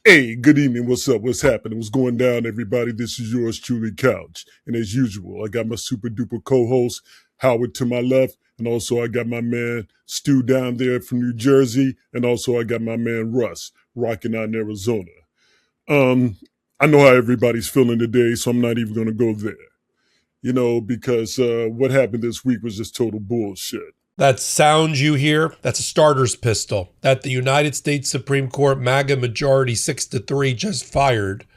Hey, good evening. What's up? What's happening? What's going down, everybody? This is yours truly, Couch. And as usual, I got my super duper co-host, Howard, to my left. And also I got my man, Stu, down there from New Jersey. And also I got my man, Russ, rocking out in Arizona. Um, I know how everybody's feeling today, so I'm not even going to go there. Because what happened this week was just total bullshit. That sound you hear, that's a starter's pistol that the United States Supreme Court MAGA majority 6-3 just fired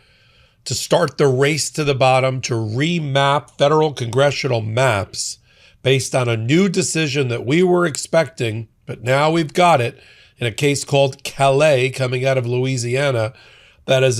to start the race to the bottom to remap federal congressional maps based on a new decision that we were expecting, but now we've got it in a case called Calais coming out of Louisiana that is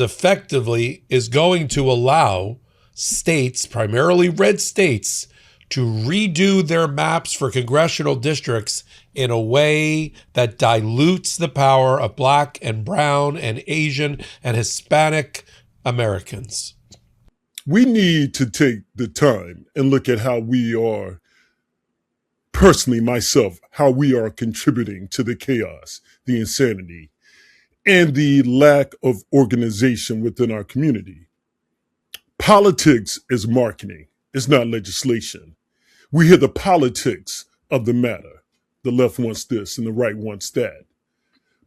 going to allow states, primarily red states, to redo their maps for congressional districts in a way that dilutes the power of Black and brown and Asian and Hispanic Americans. We need to take the time and look at how we are, personally myself, how we are contributing to the chaos, the insanity, and the lack of organization within our community. Politics is marketing. It's not legislation. We hear the politics of the matter. The left wants this and the right wants that.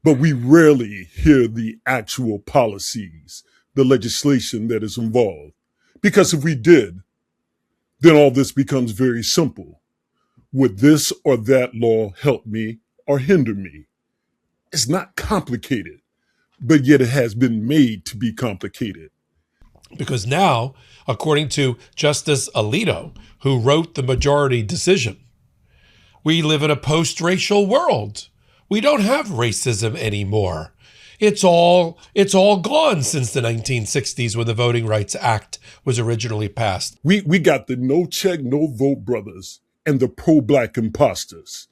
But we rarely hear the actual policies, the legislation that is involved. Because if we did, then all this becomes very simple. Would this or that law help me or hinder me? It's not complicated, but yet it has been made to be complicated. Because now, according to Justice Alito, who wrote the majority decision, we live in a post-racial world. We don't have racism anymore. It's all gone since the 1960s when the Voting Rights Act was originally passed. We got the no check, no vote brothers and the pro-black imposters.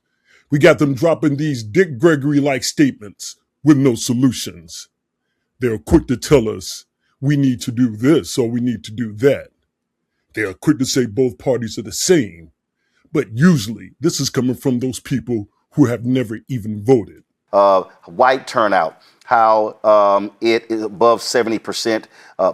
We got them dropping these Dick Gregory-like statements with no solutions. They're quick to tell us we need to do this or we need to do that. They are quick to say both parties are the same, but usually this is coming from those people who have never even voted. White turnout, how it is above 70%.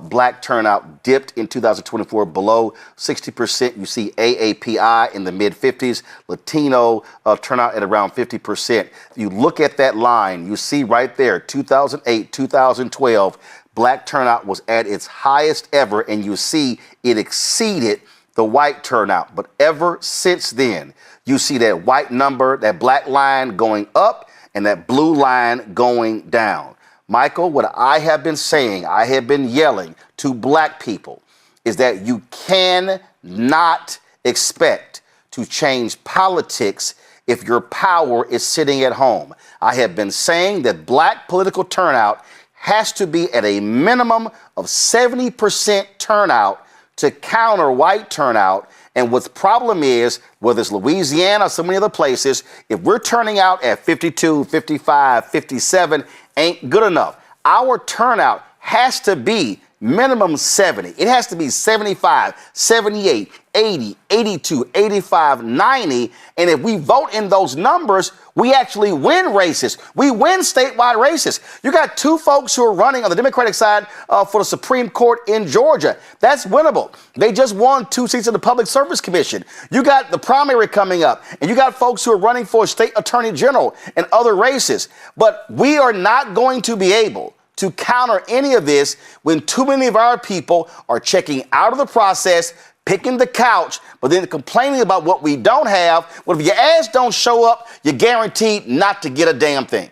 Black turnout dipped in 2024 below 60%. You see AAPI in the mid-50s, Latino turnout at around 50%. You look at that line, you see right there, 2008, 2012, Black turnout was at its highest ever, and you see it exceeded the white turnout. But ever since then, you see that white number, that black line going up and that blue line going down. Michael, what I have been saying, I have been yelling to black people is that you cannot expect to change politics if your power is sitting at home. I have been saying that black political turnout has to be at a minimum of 70% turnout to counter white turnout. And what's the problem is, whether it's Louisiana or so many other places, if we're turning out at 52, 55, 57, ain't good enough. Our turnout has to be minimum 70. It has to be 75, 78, 80, 82, 85, 90. And if we vote in those numbers, we actually win races. We win statewide races. You got two folks who are running on the Democratic side for the Supreme Court in Georgia. That's winnable. They just won 2 seats in the Public Service Commission. You got the primary coming up, and you got folks who are running for state attorney general and other races. But we are not going to be able to counter any of this when too many of our people are checking out of the process, picking the couch, but then complaining about what we don't have. Well, if your ass don't show up, you're guaranteed not to get a damn thing.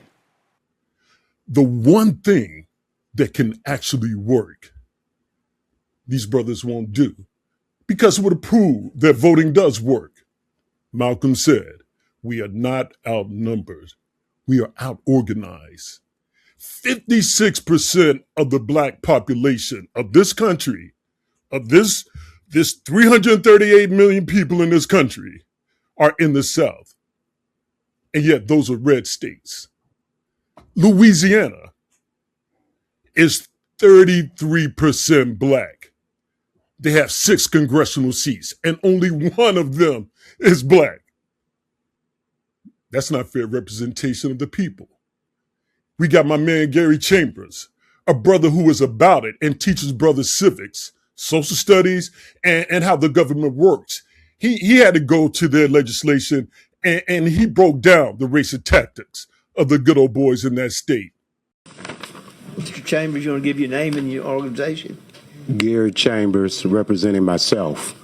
The one thing that can actually work, these brothers won't do, because it would prove that voting does work. Malcolm said, we are not outnumbered. We are out-organized. 56% of the black population of this country, of this 338 million people in this country, are in the South. And yet those are red states. Louisiana is 33% black. They have 6 congressional seats, and only one of them is black. That's not fair representation of the people. We got my man Gary Chambers a brother who is about it and teaches brothers civics, social studies, and how the government works. He had to go to their legislation and he broke down the racist tactics of the good old boys in that state. Mr. Chambers, you want to give your name and your organization? Gary Chambers, representing myself.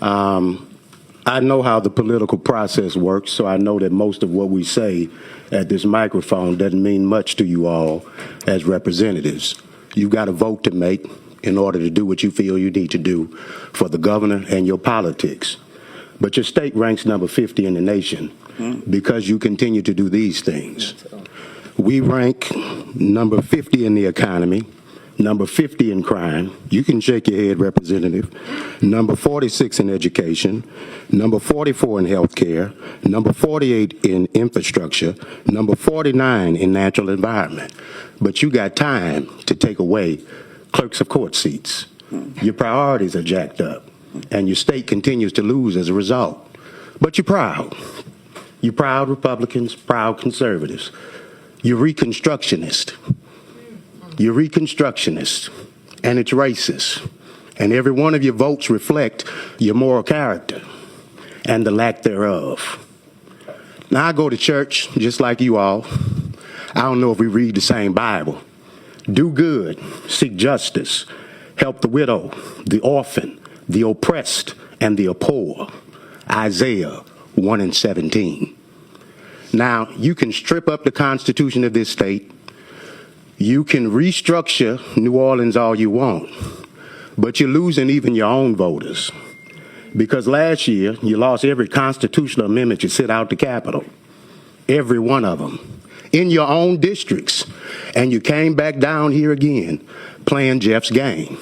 I know how the political process works, so I know that most of what we say at this microphone doesn't mean much to you all as representatives. You've got a vote to make in order to do what you feel you need to do for the governor and your politics. But your state ranks number 50 in the nation because you continue to do these things. We rank number 50 in the economy, number 50 in crime. You can shake your head, Representative. Number 46 in education, number 44 in health care, number 48 in infrastructure, number 49 in natural environment. But you got time to take away clerks of court seats. Your priorities are jacked up, and your state continues to lose as a result. But you're proud. You're proud Republicans, proud conservatives. You're Reconstructionist. You're Reconstructionist, and it's racist. And every one of your votes reflect your moral character and the lack thereof. Now, I go to church just like you all. I don't know if we read the same Bible. Do good, seek justice, help the widow, the orphan, the oppressed, and the poor. Isaiah 1:17. Now, you can strip up the Constitution of this state. You can restructure New Orleans all you want, but you're losing even your own voters. Because last year, you lost every constitutional amendment you sit out the Capitol, every one of them, in your own districts. And you came back down here again, playing Jeff's game.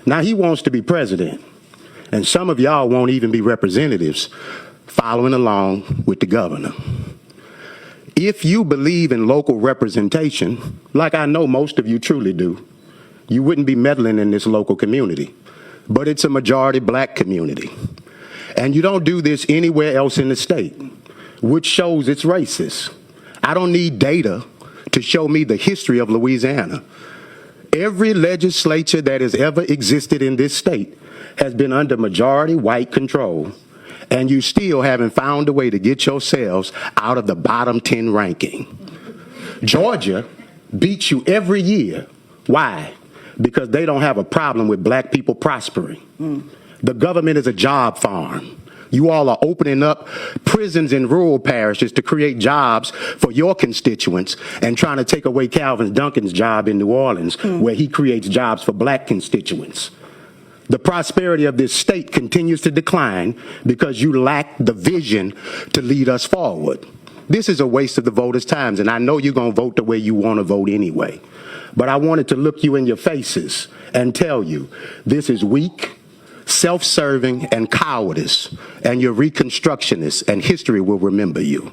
Now he wants to be president, and some of y'all won't even be representatives following along with the governor. If you believe in local representation, like I know most of you truly do, you wouldn't be meddling in this local community. But it's a majority black community. And you don't do this anywhere else in the state, which shows it's racist. I don't need data to show me the history of Louisiana. Every legislature that has ever existed in this state has been under majority white control. And you still haven't found a way to get yourselves out of the bottom 10 ranking. Georgia beats you every year. Why? Because they don't have a problem with black people prospering. The government is a job farm. You all are opening up prisons in rural parishes to create jobs for your constituents and trying to take away Calvin Duncan's job in New Orleans, where he creates jobs for black constituents. The prosperity of this state continues to decline because you lack the vision to lead us forward. This is a waste of the voters' time, and I know you're going to vote the way you want to vote anyway. But I wanted to look you in your faces and tell you this is weak, self-serving, and cowardice, and you're Reconstructionists, and history will remember you.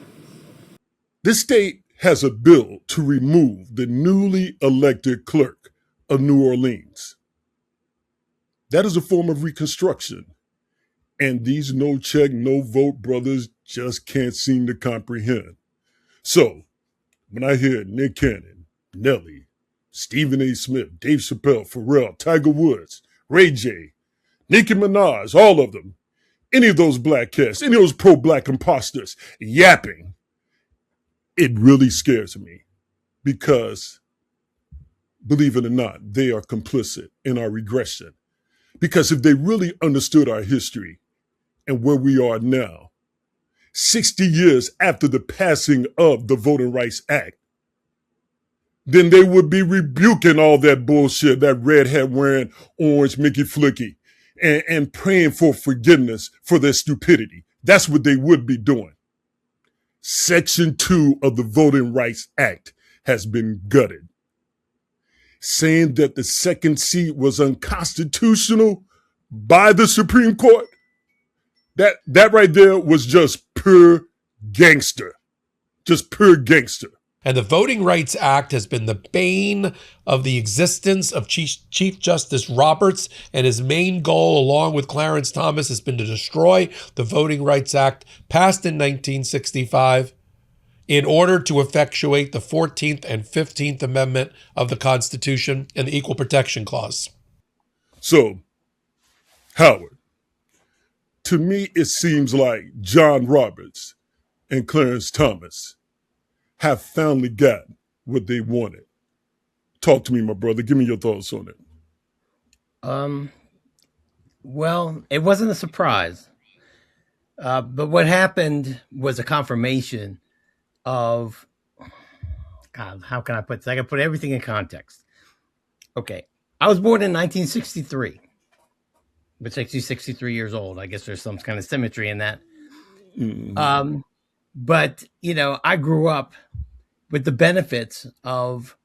This state has a bill to remove the newly elected clerk of New Orleans. That is a form of Reconstruction. And these no check, no vote brothers just can't seem to comprehend. So, when I hear Nick Cannon, Nelly, Stephen A. Smith, Dave Chappelle, Pharrell, Tiger Woods, Ray J, Nicki Minaj, all of them, any of those black cats, any of those pro-black imposters yapping, it really scares me because, believe it or not, they are complicit in our regression. Because if they really understood our history and where we are now, 60 years after the passing of the Voting Rights Act, then they would be rebuking all that bullshit, that red hat wearing orange Mickey Flicky, and praying for forgiveness for their stupidity. That's what they would be doing. Section 2 of the Voting Rights Act has been gutted, saying that the second seat was unconstitutional by the Supreme Court. That right there was just pure gangster. Just pure gangster. And the Voting Rights Act has been the bane of the existence of Chief Justice Roberts, and his main goal, along with Clarence Thomas, has been to destroy the Voting Rights Act passed in 1965. in order to effectuate the 14th and 15th Amendment of the Constitution and the Equal Protection Clause. So, Howard, to me, it seems like John Roberts and Clarence Thomas have finally got what they wanted. Talk to me, my brother. Give me your thoughts on it. Well, it wasn't a surprise. But what happened was a confirmation of, God, how can I put this? I can put everything in context. Okay. I was born in 1963, which makes you 63 years old. I guess there's some kind of symmetry in that. Mm-hmm. But, you know, I grew up with the benefits of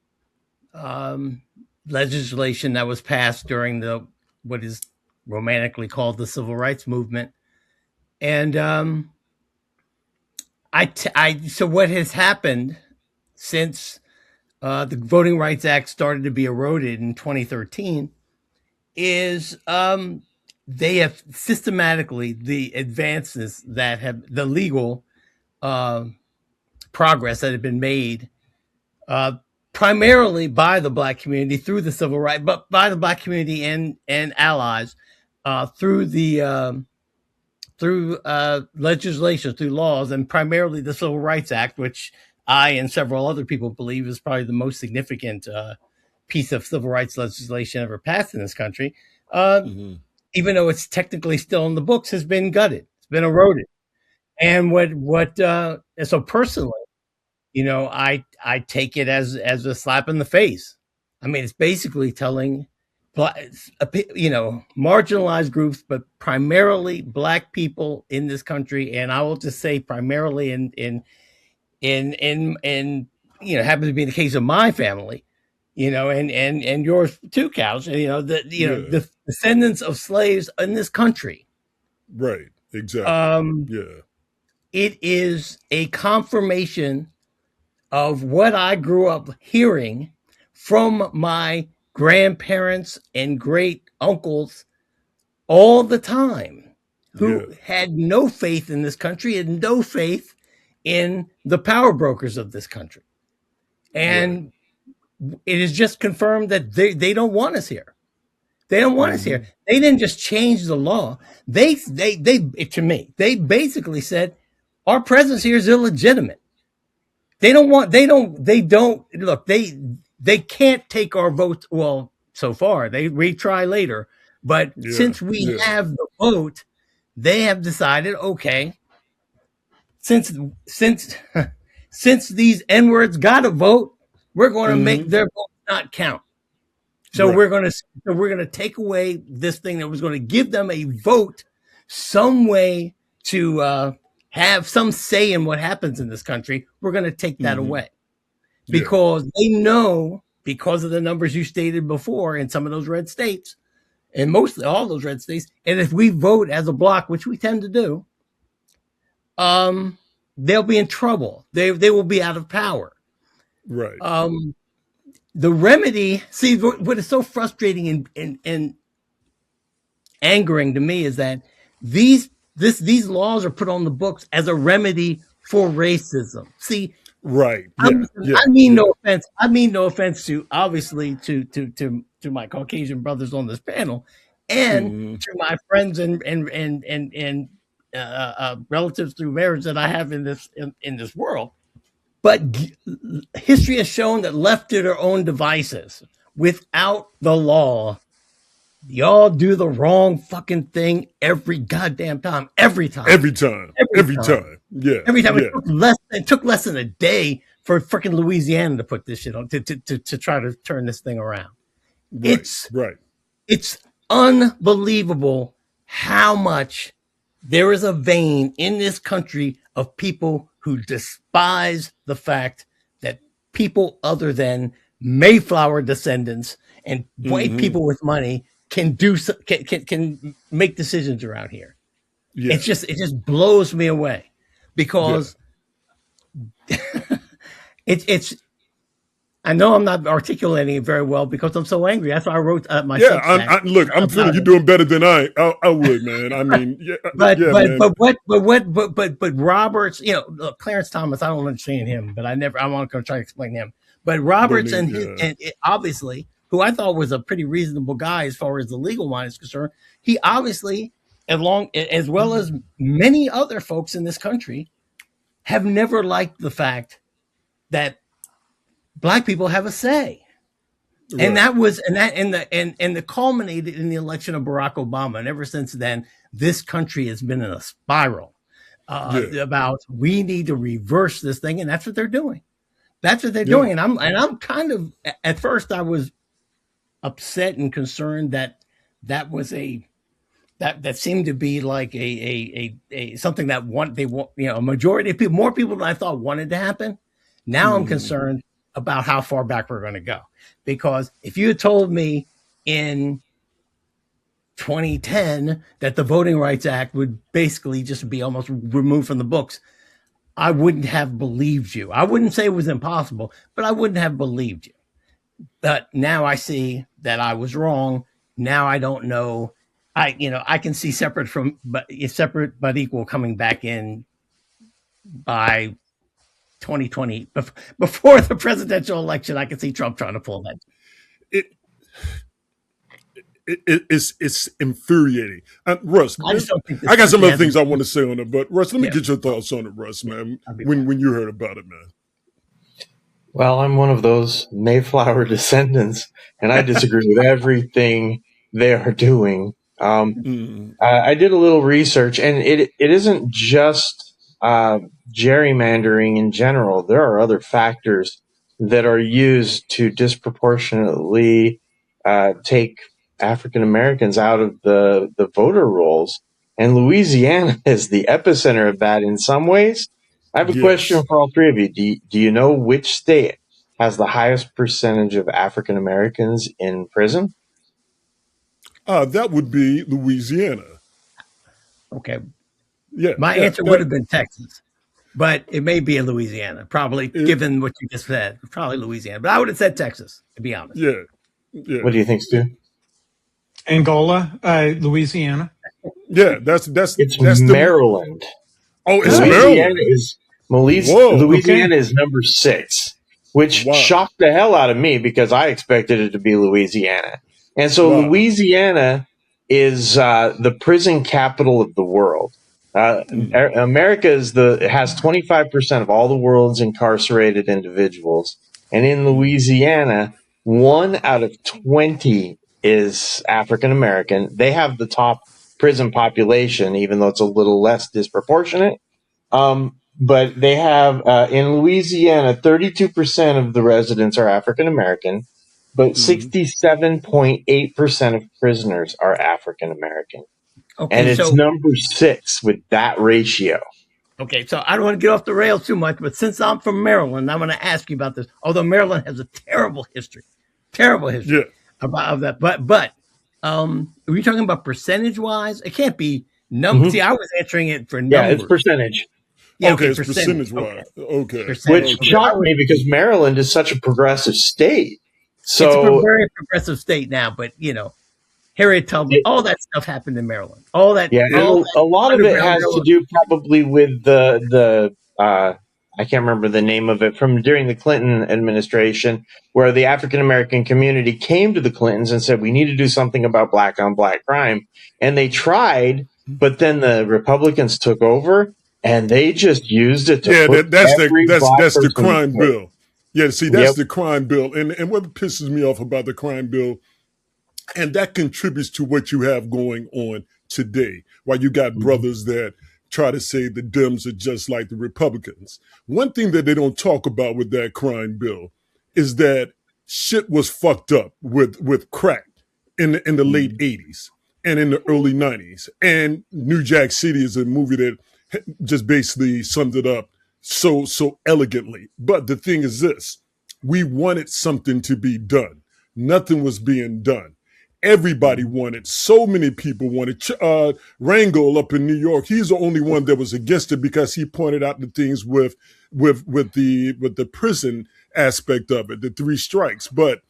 legislation that was passed during what is romantically called the Civil Rights Movement. And so what has happened since the Voting Rights Act started to be eroded in 2013 is they have systematically, the advances that have, the legal progress that had been made primarily by the Black community through the civil rights, but by the Black community and allies through legislation, through laws, and primarily the Civil Rights Act, which I and several other people believe is probably the most significant piece of civil rights legislation ever passed in this country. Even though it's technically still in the books, has been gutted, it's been eroded. And so personally, you know, I take it as a slap in the face. I mean, it's basically telling, you know, marginalized groups, but primarily Black people in this country, and I will just say primarily in you know, happens to be the case of my family, you know, and yours too, Couch. You know, the descendants of slaves in this country. Right. Exactly. It is a confirmation of what I grew up hearing from my grandparents and great uncles all the time, who had no faith in this country and no faith in the power brokers of this country. And it is just confirmed that they don't want us here. They don't want us here. They didn't just change the law. They to me, they basically said our presence here is illegitimate. They don't look, they can't take our votes. Well, so far they retry later, but since we have the vote, they have decided, okay, since these N-words got a vote, we're going to make their vote not count. So we're going to take away this thing that was going to give them a vote, some way to have some say in what happens in this country. We're going to take that away because they know, because of the numbers you stated before in some of those red states, and mostly all those red states, and if we vote as a block, which we tend to do, they'll be in trouble. They will be out of power. Right. The remedy, see, what is so frustrating and angering to me is that these laws are put on the books as a remedy for racism. See, right. I mean no offense. I mean no offense to, obviously, to my Caucasian brothers on this panel, and to my friends and relatives through marriage that I have in this world. But history has shown that left to their own devices, without the law, y'all do the wrong fucking thing every goddamn time. Every time. Yeah. Every time. It took less than a day for freaking Louisiana to put this shit on, to try to turn this thing around. It's unbelievable how much there is a vein in this country of people who despise the fact that people other than Mayflower descendants and white people with money can make decisions around here. It just blows me away, because it's I know I'm not articulating it very well because I'm so angry. That's why I wrote my Yeah, Substack look, I'm feeling about you're it. doing better than I would, man. I mean, yeah, But yeah, but man. but what but Roberts, look, Clarence Thomas, I don't understand him, but I want to try to explain him. But Don't Roberts need, and his yeah. and it, obviously, who I thought was a pretty reasonable guy as far as the legal mind is concerned, he obviously, as well as many other folks in this country, have never liked the fact that black people have a say. And Right. that was and the culminated in the election of Barack Obama. And ever since then, this country has been in a spiral Yeah. about we need to reverse this thing, and that's what they're doing. That's what they're Yeah. doing. And I'm kind of, at first I was upset and concerned that that was that seemed to be like a something that they want, a majority of people, more people than I thought wanted to happen. Now I'm Mhm. concerned about how far back we're going to go, because if you had told me in 2010 that the Voting Rights Act would basically just be almost removed from the books, I wouldn't have believed you. I wouldn't say it was impossible, but I wouldn't have believed you. But now I see that I was wrong. Now I don't know. I can see separate but equal coming back in by 2020, before the presidential election. I can see Trump trying to pull that. It, it's infuriating. Russ, I just don't think this I got some country other has. things I want to say on it, but Russ, let me Yeah, get your thoughts on it, Russ, man. I'll be When back. you heard about it, man. Well, I'm one of those Mayflower descendants, and I disagree with everything they are doing. Mm. I did a little research, and it isn't just gerrymandering in general. There are other factors that are used to disproportionately take African Americans out of the voter rolls. And Louisiana is the epicenter of that in some ways. I have a question Yes. for all three of you. Do you know which state has the highest percentage of African Americans in prison? That would be Louisiana. Okay, Yeah, my yeah. answer would have been Texas, but it may be in Louisiana. Probably, It, given what you just said, probably Louisiana. But I would have said Texas, to be honest. yeah, yeah, What do you think, Stu? Angola, Louisiana. yeah. It's That's the. Maryland. Oh, it's Oh, Maryland. Whoa. okay. Louisiana is number 6, which Wow. shocked the hell out of me because I expected it to be Louisiana. And so Wow. Louisiana is the prison capital of the world. Mm. America has 25% of all the world's incarcerated individuals, and in Louisiana, 1 out of 20 is African American. They have the top prison population, even though it's a little less disproportionate. But they have in Louisiana, 32% of the residents are African American, but Mm. 67.8% of prisoners are African American. And Okay, it's so number 6 with that ratio. I don't want to get off the rails too much, but since I'm from Maryland, I'm going to ask you about this. Although Maryland has a terrible history Yeah. about that. But are we talking about percentage wise? It can't be number. Mm-hmm. See, I was answering it for Yeah, it's numbers. percentage. Yeah, Okay, okay, it's percentage Okay, wise. Okay. percentage. Which Okay. shocked me because Maryland is such a progressive state. It's a So very progressive state now, but Harriet Tubman, it, all that stuff happened in Maryland. All that, yeah, all and that a lot of it underground has to railroad. do probably with the I can't remember the name of it, from during the Clinton administration, where the African American community came to the Clintons and said, we need to do something about black on black crime. And they tried, but then the Republicans took over and they just used it to Yeah, put every black that's the person to crime sleep. bill. Yeah, see, that's Yep. the crime bill. And what pisses me off about the crime bill, and that contributes to what you have going on today, while you got Mhm. brothers that try to say the Dems are just like the Republicans. One thing that they don't talk about with that crime bill is that shit was fucked up with crack in the late Mhm. 80s and in the early 90s. And New Jack City is a movie that just basically summed it up so elegantly. But the thing is this: we wanted something to be done. Nothing was being done. Everybody wanted. So many people wanted. Rangel up in New York, he's the only one that was against it because he pointed out the things with the prison aspect of it, the three strikes. But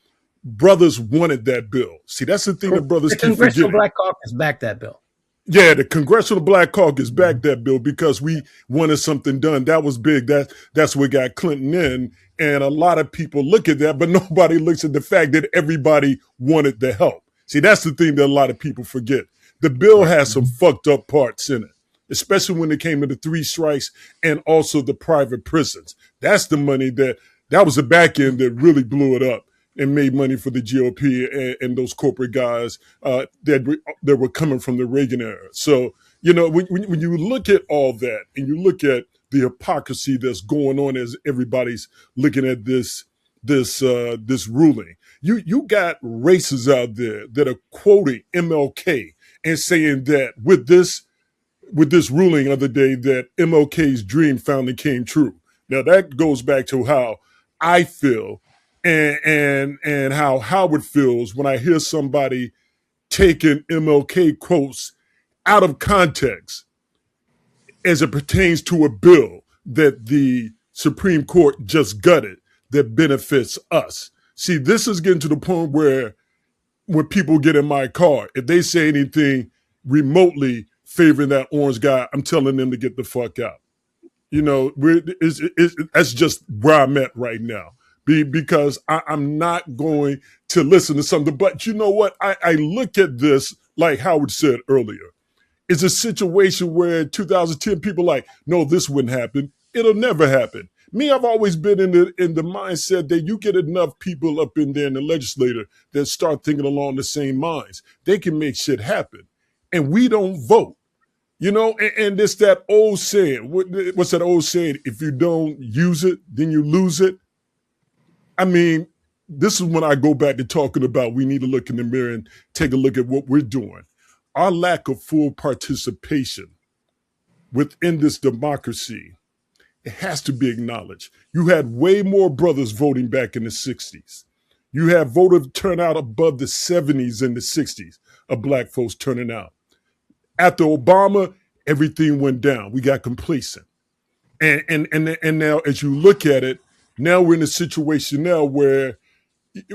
brothers wanted that bill. See, that's the thing that brothers The keep Congressional forgetting. Black Caucus backed that bill. Yeah, the Congressional Black Caucus backed that bill because we wanted something done. That was big. That's what got Clinton in. And a lot of people look at that, but nobody looks at the fact that everybody wanted the help. See, that's the thing that a lot of people forget. The bill has some fucked up parts in it, especially when it came to the three strikes and also the private prisons. That's the money that was the back end that really blew it up and made money for the GOP and those corporate guys that were coming from the Reagan era. So, when you look at all that and you look at the hypocrisy that's going on as everybody's looking at this ruling, you got racists out there that are quoting MLK and saying that with this ruling of the day that MLK's dream finally came true. Now that goes back to how I feel and how Howard feels when I hear somebody taking MLK quotes out of context as it pertains to a bill that the Supreme Court just gutted that benefits us. See, this is getting to the point where when people get in my car, if they say anything remotely favoring that orange guy, I'm telling them to get the fuck out. That's just where I'm at right now. Because I'm not going to listen to something. But you know what? I look at this, like Howard said earlier. It's a situation where 2010 people are like, no, this wouldn't happen. It'll never happen. Me, I've always been in the mindset that you get enough people up in there in the legislature that start thinking along the same lines. They can make shit happen. And we don't vote. And it's that old saying. What's that old saying? If you don't use it, then you lose it. I mean, this is when I go back to talking about we need to look in the mirror and take a look at what we're doing. Our lack of full participation within this democracy, it has to be acknowledged. You had way more brothers voting back in the 60s. You had voter turnout above the 70s and the 60s of black folks turning out. After Obama, everything went down. We got complacent. And now as you look at it, now we're in a situation now where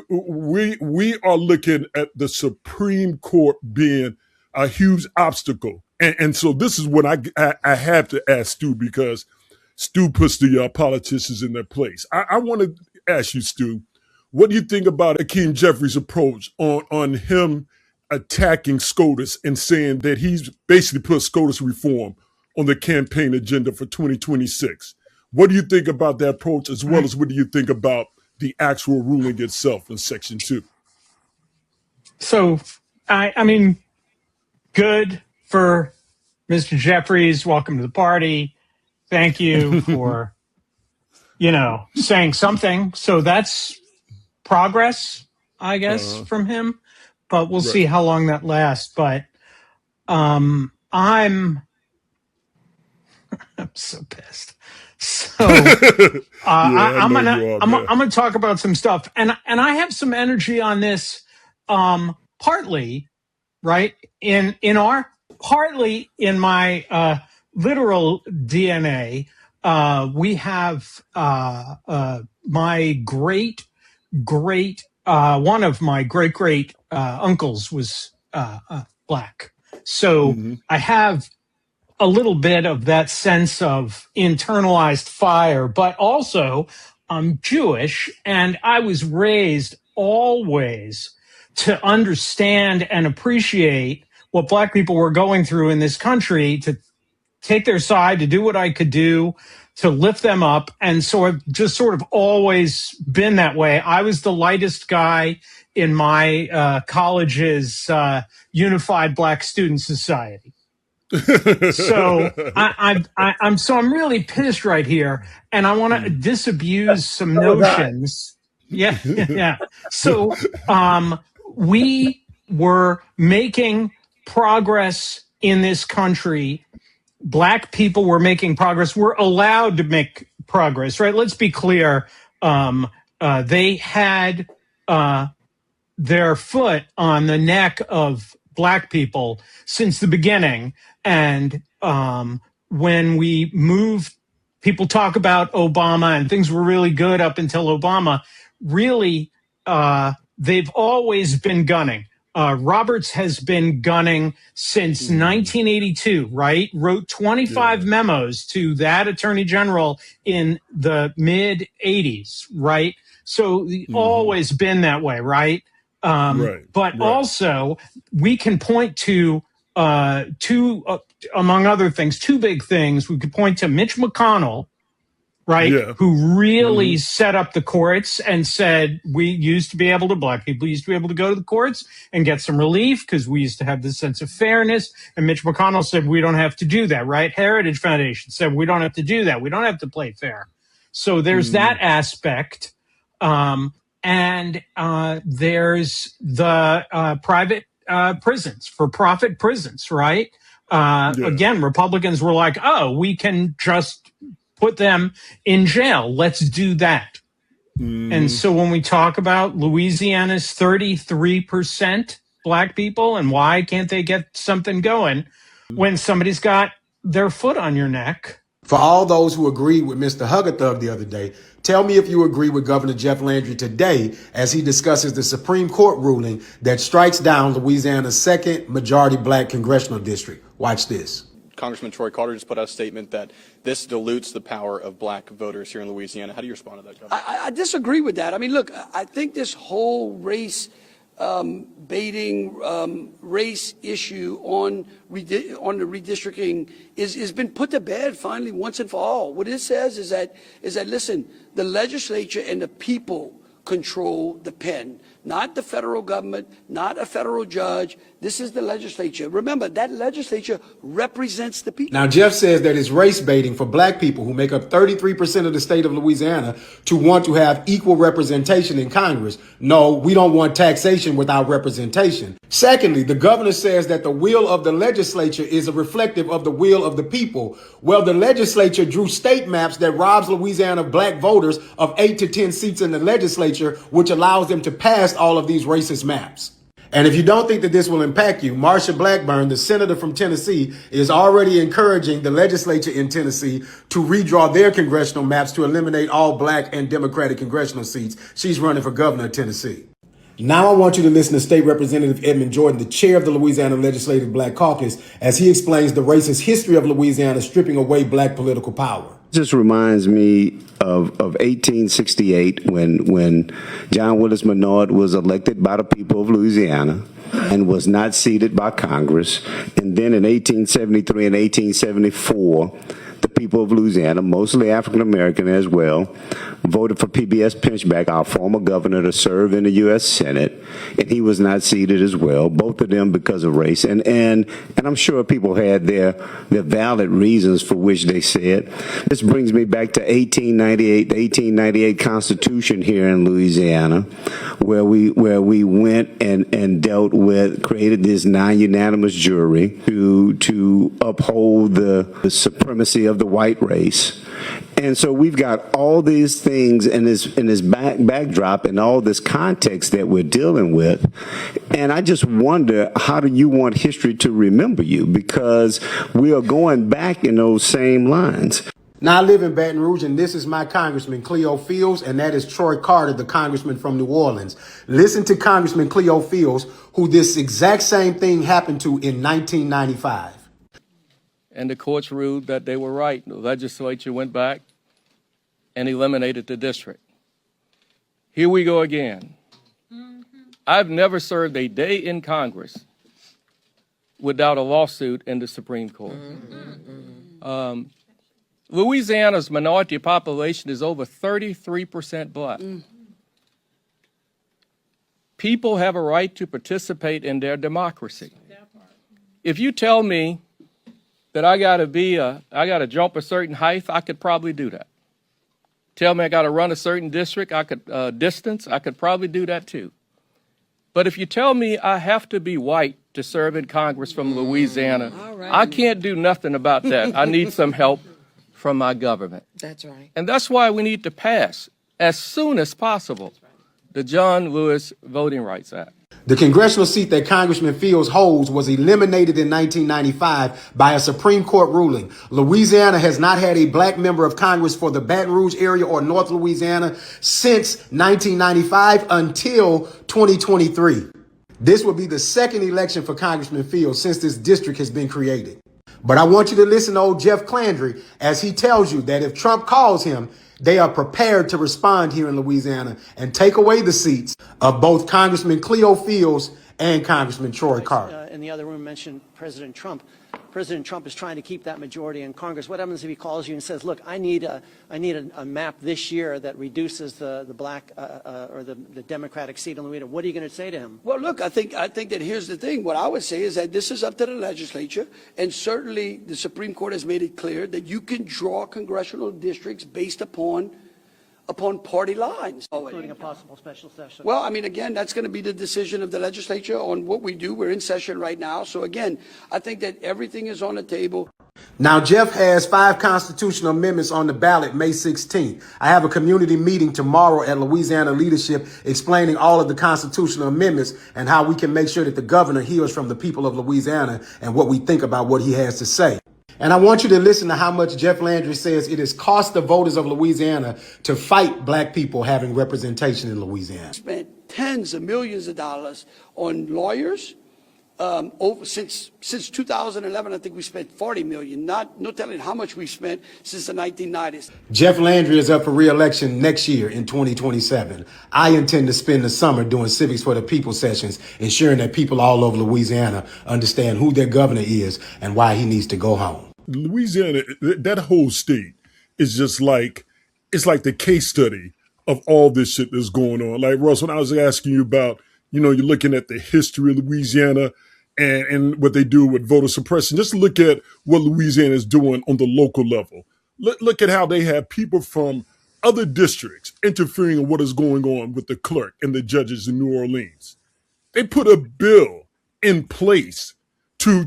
we are looking at the Supreme Court being a huge obstacle. And so this is what I have to ask Stu, because Stu puts the politicians in their place. I want to ask you, Stu, what do you think about Akeem Jeffries' approach on him attacking SCOTUS and saying that he's basically put SCOTUS reform on the campaign agenda for 2026? What do you think about that approach, as well as what do you think about the actual ruling itself in Section 2? So, I mean, good for Mr. Jeffries. Welcome to the party. Thank you for, saying something. So that's progress, I guess, from him. But we'll see how long that lasts. But I'm so pissed. So I'm gonna talk about some stuff, and I have some energy on this. Partly, right partly in my literal DNA. We have my great one of my great uncles was black, so I have a little bit of that sense of internalized fire, but also I'm Jewish, and I was raised always to understand and appreciate what black people were going through in this country, to take their side, to do what I could do to lift them up. And so I've just sort of always been that way. I was the lightest guy in my college's Unified Black Student Society. So I'm really pissed right here, and I want to disabuse some notions. Yeah. So we were making progress in this country. Black people were making progress. We're allowed to make progress, right? Let's be clear. They had their foot on the neck of black people since the beginning. And when we moved people talk about Obama and things were really good up until Obama. Really, they've always been gunning. Roberts has been gunning since 1982, right? Wrote 25 memos to that attorney general in the mid 80s, right? So always been that way, right? But also we can point to among other things, two big things. We could point to Mitch McConnell, right? Yeah. Who really set up the courts and said black people used to be able to go to the courts and get some relief because we used to have this sense of fairness. And Mitch McConnell said, we don't have to do that, right? Heritage Foundation said, we don't have to do that. We don't have to play fair. So there's that aspect. And there's the private prisons, for-profit prisons, right? Again, Republicans were like, oh, we can just put them in jail. Let's do that. And so when we talk about Louisiana's 33% black people and why can't they get something going when somebody's got their foot on your neck? For all those who agreed with Mr. Huggathug the other day, tell me if you agree with Governor Jeff Landry today as he discusses the Supreme Court ruling that strikes down Louisiana's second majority black congressional district. Watch this. Congressman Troy Carter just put out a statement that this dilutes the power of black voters here in Louisiana. How do you respond to that, Governor? I disagree with that. I mean, look, I think this whole race baiting race issue on the redistricting has been put to bed finally once and for all. What it says is that listen, the legislature and the people control the pen, not the federal government, not a federal judge. This is the legislature. Remember, that legislature represents the people. Now, Jeff says that it's race baiting for black people who make up 33% of the state of Louisiana to want to have equal representation in Congress. No, we don't want taxation without representation. Secondly, the governor says that the will of the legislature is a reflective of the will of the people. Well, the legislature drew state maps that robs Louisiana black voters of 8 to 10 seats in the legislature, which allows them to pass all of these racist maps. And if you don't think that this will impact you, Marsha Blackburn, the senator from Tennessee, is already encouraging the legislature in Tennessee to redraw their congressional maps to eliminate all black and Democratic congressional seats. She's running for governor of Tennessee. Now I want you to listen to State Representative Edmund Jordan, the chair of the Louisiana Legislative Black Caucus, as he explains the racist history of Louisiana stripping away black political power. Just reminds me of 1868 when John Willis Minard was elected by the people of Louisiana and was not seated by Congress. And then in 1873 and 1874, the people of Louisiana, mostly African American as well, voted for PBS Pinchback, our former governor, to serve in the U.S. Senate, and he was not seated as well, both of them because of race. And I'm sure people had their valid reasons for which they said. This brings me back to 1898, the 1898 Constitution here in Louisiana, where we went and dealt with, created this non-unanimous jury to uphold the supremacy of the white race. And so we've got all these things in this backdrop and all this context that we're dealing with. And I just wonder, how do you want history to remember you? Because we are going back in those same lines. Now I live in Baton Rouge, and this is my Congressman Cleo Fields, and that is Troy Carter, the congressman from New Orleans. Listen to Congressman Cleo Fields, who this exact same thing happened to in 1995. And the courts ruled that they were right. The legislature went back and eliminated the district. Here we go again. I've never served a day in Congress without a lawsuit in the Supreme Court. Louisiana's minority population is over 33% black. People have a right to participate in their democracy. If you tell me that I gotta jump a certain height, I could probably do that. Tell me I gotta run a certain district, distance, I could probably do that too. But if you tell me I have to be white to serve in Congress from Louisiana, I can't do nothing about that. I need some help from my government. That's right. And that's why we need to pass, as soon as possible, the John Lewis Voting Rights Act. The congressional seat that Congressman Fields holds was eliminated in 1995 by a Supreme Court ruling. Louisiana has not had a black member of Congress for the Baton Rouge area or North Louisiana since 1995 until 2023. This will be the second election for Congressman Fields since this district has been created. But I want you to listen to old Jeff Clandry as he tells you that if Trump calls him, they are prepared to respond here in Louisiana and take away the seats of both Congressman Cleo Fields and Congressman Troy Carter. In the other room mentioned President Trump. President Trump is trying to keep that majority in Congress. What happens if he calls you and says, look, I need a map this year that reduces the black or the Democratic seat in Louisiana? What are you going to say to him? Well, look, I think that here's the thing. What I would say is that this is up to the legislature, and certainly the Supreme Court has made it clear that you can draw congressional districts based upon party lines. Including a possible special session. Well, I mean, again, that's going to be the decision of the legislature on what we do. We're in session right now. So again, I think that everything is on the table. Now, Jeff has 5 constitutional amendments on the ballot May 16th. I have a community meeting tomorrow at Louisiana Leadership explaining all of the constitutional amendments and how we can make sure that the governor hears from the people of Louisiana and what we think about what he has to say. And I want you to listen to how much Jeff Landry says it has cost the voters of Louisiana to fight black people having representation in Louisiana. Spent tens of millions of dollars on lawyers. Since 2011, I think we spent 40 million. No telling how much we spent since the 1990s. Jeff Landry is up for re-election next year in 2027. I intend to spend the summer doing Civics for the People sessions, ensuring that people all over Louisiana understand who their governor is and why he needs to go home. Louisiana, that whole state is just like, it's like the case study of all this shit that's going on. Like, Russ, when I was asking you about, you're looking at the history of Louisiana and what they do with voter suppression, just look at what Louisiana is doing on the local level. Look at how they have people from other districts interfering in what is going on with the clerk and the judges in New Orleans. They put a bill in place to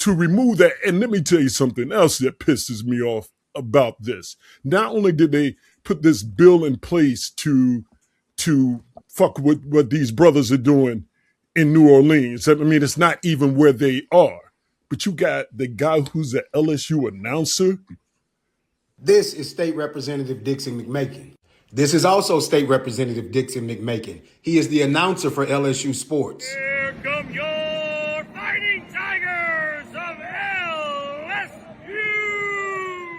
remove that. And let me tell you something else that pisses me off about this. Not only did they put this bill in place to fuck with what these brothers are doing in New Orleans. I mean, it's not even where they are. But you got the guy who's the LSU announcer. This is State Representative Dixon McMakin. This is also State Representative Dixon McMakin. He is the announcer for LSU Sports. Here come your fighting tigers of LSU!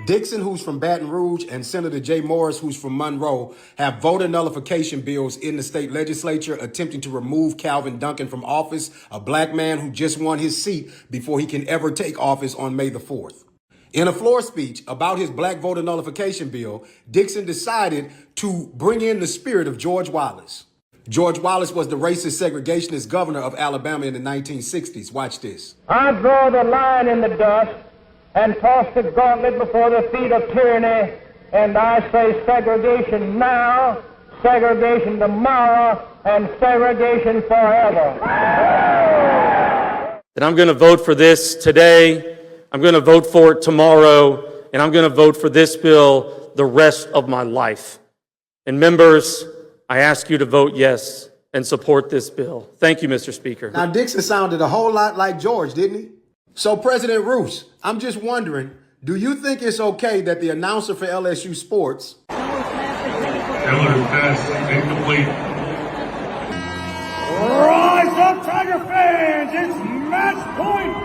Dixon, who's from Baton Rouge, and Senator Jay Morris, who's from Monroe, have voter nullification bills in the state legislature attempting to remove Calvin Duncan from office, a black man who just won his seat before he can ever take office on May the 4th. In a floor speech about his black voter nullification bill, Dixon decided to bring in the spirit of George Wallace. George Wallace was the racist segregationist governor of Alabama in the 1960s. Watch this. I draw the line in the dust and toss the gauntlet before the feet of tyranny, and I say segregation now, segregation tomorrow, and segregation forever. That I'm going to vote for this today, I'm going to vote for it tomorrow, and I'm going to vote for this bill the rest of my life. And members, I ask you to vote yes and support this bill. Thank you, Mr. Speaker. Now, Dixon sounded a whole lot like George, didn't he? So, President Roos, I'm just wondering, do you think it's okay that the announcer for LSU Sports... Taylor pass incomplete. Rise up, Tiger fans! It's match point,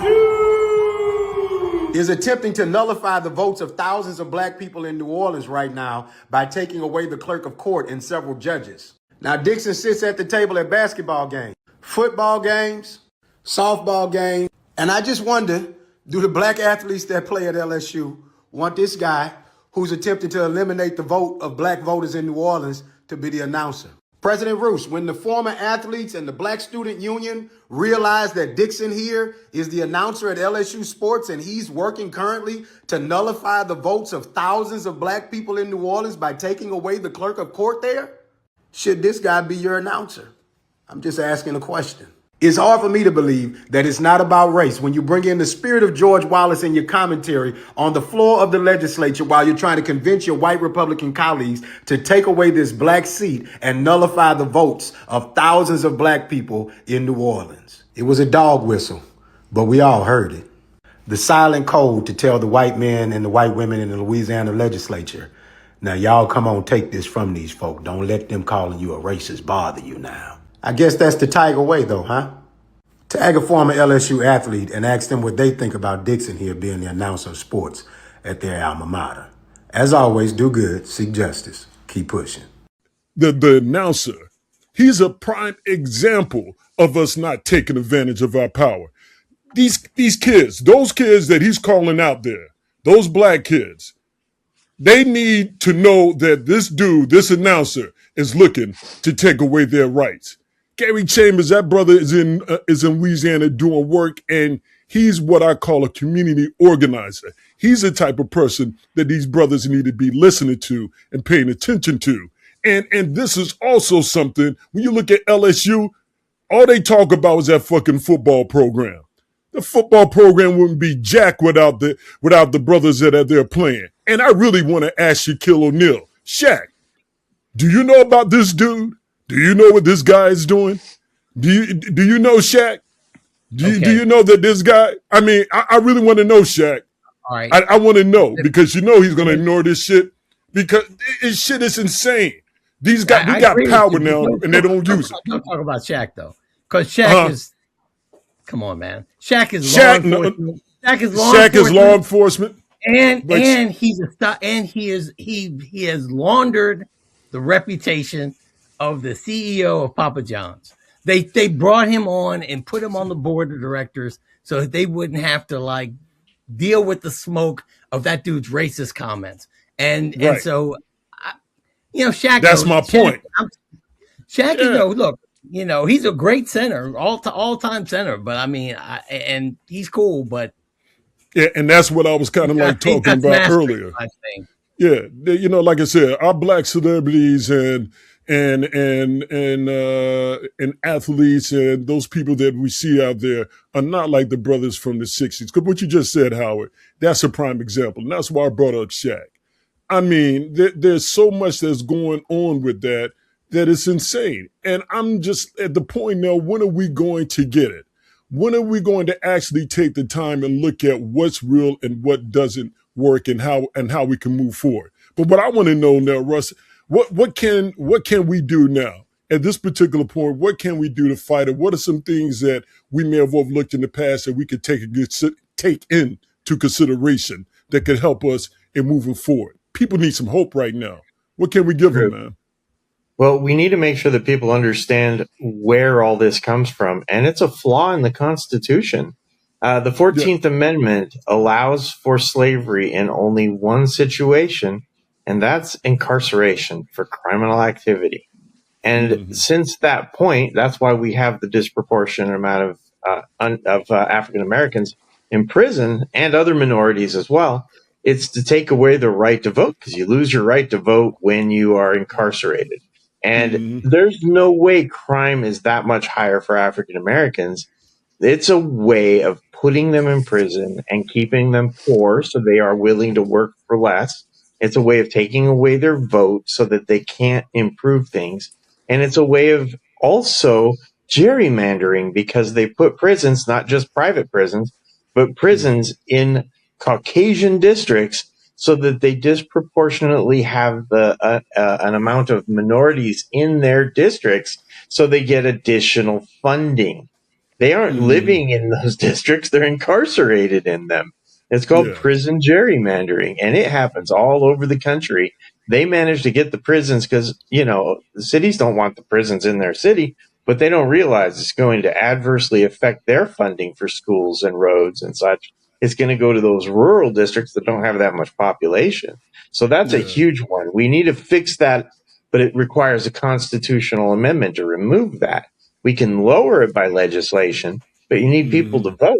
LSU! ...is attempting to nullify the votes of thousands of black people in New Orleans right now by taking away the clerk of court and several judges. Now, Dixon sits at the table at basketball games, football games, softball games, and I just wonder, do the black athletes that play at LSU want this guy who's attempting to eliminate the vote of black voters in New Orleans to be the announcer? President Roos, when the former athletes and the Black Student Union realize that Dixon here is the announcer at LSU Sports and he's working currently to nullify the votes of thousands of black people in New Orleans by taking away the clerk of court there, should this guy be your announcer? I'm just asking a question. It's hard for me to believe that it's not about race when you bring in the spirit of George Wallace in your commentary on the floor of the legislature while you're trying to convince your white Republican colleagues to take away this black seat and nullify the votes of thousands of black people in New Orleans. It was a dog whistle, but we all heard it. The silent code to tell the white men and the white women in the Louisiana legislature, now y'all come on, take this from these folk. Don't let them calling you a racist bother you now. I guess that's the Tiger way though, huh? Tag a former LSU athlete and ask them what they think about Dixon here being the announcer of sports at their alma mater. As always, do good, seek justice, keep pushing. The announcer, he's a prime example of us not taking advantage of our power. These kids, those kids that he's calling out there, those black kids, they need to know that this dude, this announcer, is looking to take away their rights. Gary Chambers, that brother is in Louisiana doing work, and he's what I call a community organizer. He's the type of person that these brothers need to be listening to and paying attention to. And this is also something, when you look at LSU, all they talk about is that fucking football program. The football program wouldn't be jack without the brothers that are there playing. And I really want to ask Shaquille O'Neal, Shaq, do you know about this dude? Do you know what this guy is doing? Do you know Shaq? Do you know that this guy? I mean, I really want to know, Shaq. All right. I want to know because he's going to ignore this shit because this shit is insane. These guys, we got power now, and they don't use it. Don't talk about Shaq though, because Shaq is. Come on, man. Shaq is law enforcement. Shaq is law enforcement, and he has laundered the reputation of the CEO of Papa John's. They brought him on and put him on the board of directors so that they wouldn't have to like deal with the smoke of that dude's racist comments. And so, Shaq. That's my point. Shaq, look. He's a great center, all-time center. But I mean, and he's cool. But yeah, and that's what I was kind of like talking about earlier. I think. Yeah, like I said, our black celebrities and athletes and those people that we see out there are not like the brothers from the 60s. Because what you just said, Howard, that's a prime example. And that's why I brought up Shaq. I mean, there's so much that's going on with that it's insane. And I'm just at the point now, when are we going to get it? When are we going to actually take the time and look at what's real and what doesn't work and how we can move forward? But what I want to know now, Russ, what can we do now at this particular point? What can we do to fight it? What are some things that we may have overlooked in the past that we could take into consideration that could help us in moving forward? People need some hope right now. What can we give them, man? Well, we need to make sure that people understand where all this comes from. And it's a flaw in the Constitution. The 14th Amendment allows for slavery in only one situation, and that's incarceration for criminal activity. And since that point, that's why we have the disproportionate amount of African Americans in prison and other minorities as well. It's to take away the right to vote, because you lose your right to vote when you are incarcerated. And there's no way crime is that much higher for African Americans. It's a way of putting them in prison and keeping them poor so they are willing to work for less. It's a way of taking away their vote so that they can't improve things. And it's a way of also gerrymandering, because they put prisons, not just private prisons, but prisons in Caucasian districts so that they disproportionately have an amount of minorities in their districts, so they get additional funding. They aren't living in those districts, they're incarcerated in them. It's called prison gerrymandering, and it happens all over the country. They manage to get the prisons because, the cities don't want the prisons in their city, but they don't realize it's going to adversely affect their funding for schools and roads and such. It's going to go to those rural districts that don't have that much population. So that's a huge one. We need to fix that, but it requires a constitutional amendment to remove that. We can lower it by legislation, but you need people to vote.